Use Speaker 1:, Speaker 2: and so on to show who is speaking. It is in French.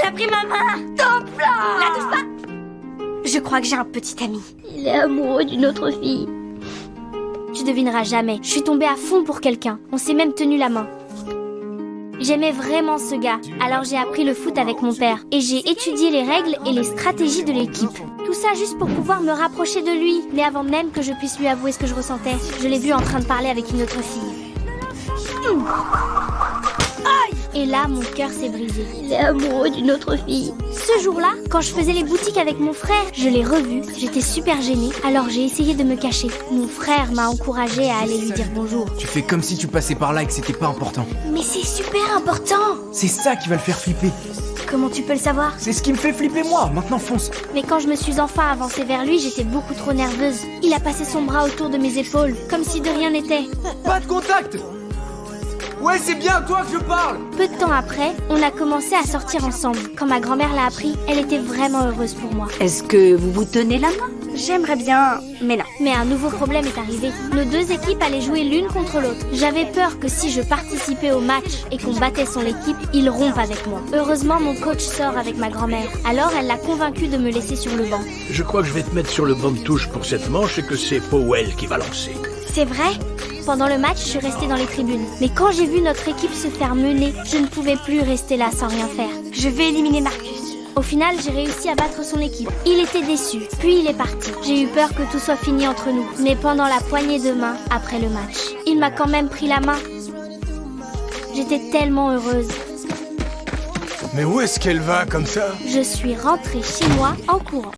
Speaker 1: a pris ma main. Top là. La touche pas. Je crois que j'ai un petit ami.
Speaker 2: Il est amoureux d'une autre fille.
Speaker 1: Tu devineras jamais. Je suis tombée à fond pour quelqu'un. On s'est même tenu la main. J'aimais vraiment ce gars, alors j'ai appris le foot avec mon père. Et j'ai étudié les règles et les stratégies de l'équipe. Tout ça juste pour pouvoir me rapprocher de lui. Mais avant même que je puisse lui avouer ce que je ressentais, je l'ai vu en train de parler avec une autre fille. Aïe! Et là, mon cœur s'est brisé.
Speaker 2: Il est amoureux d'une autre fille.
Speaker 1: Ce jour-là, quand je faisais les boutiques avec mon frère, je l'ai revu. J'étais super gênée, alors j'ai essayé de me cacher. Mon frère m'a encouragée à aller lui dire bonjour.
Speaker 3: Tu fais comme si tu passais par là et que c'était pas important.
Speaker 1: Mais c'est super important!
Speaker 3: C'est ça qui va le faire flipper.
Speaker 1: Comment tu peux le savoir?
Speaker 3: C'est ce qui me fait flipper moi, maintenant fonce.
Speaker 1: Mais quand je me suis enfin avancée vers lui, j'étais beaucoup trop nerveuse. Il a passé son bras autour de mes épaules, comme si de rien n'était.
Speaker 3: Pas de contact! Ouais, c'est bien à toi que je parle!
Speaker 1: Peu de temps après, on a commencé à sortir ensemble. Quand ma grand-mère l'a appris, elle était vraiment heureuse pour moi.
Speaker 4: Est-ce que vous vous tenez la main?
Speaker 1: J'aimerais bien, mais non. Mais un nouveau problème est arrivé. Nos deux équipes allaient jouer l'une contre l'autre. J'avais peur que si je participais au match et qu'on battait son équipe, il rompe avec moi. Heureusement, mon coach sort avec ma grand-mère. Alors, elle l'a convaincu de me laisser sur le banc.
Speaker 5: Je crois que je vais te mettre sur le banc de touche pour cette manche et que c'est Powell qui va lancer.
Speaker 1: C'est vrai? Pendant le match, je suis restée dans les tribunes. Mais quand j'ai vu notre équipe se faire mener, je ne pouvais plus rester là sans rien faire. Je vais éliminer Marcus. Au final, j'ai réussi à battre son équipe. Il était déçu, puis il est parti. J'ai eu peur que tout soit fini entre nous. Mais pendant la poignée de main, après le match, il m'a quand même pris la main. J'étais tellement heureuse.
Speaker 6: Mais où est-ce qu'elle va comme ça?
Speaker 1: Je suis rentrée chez moi en courant.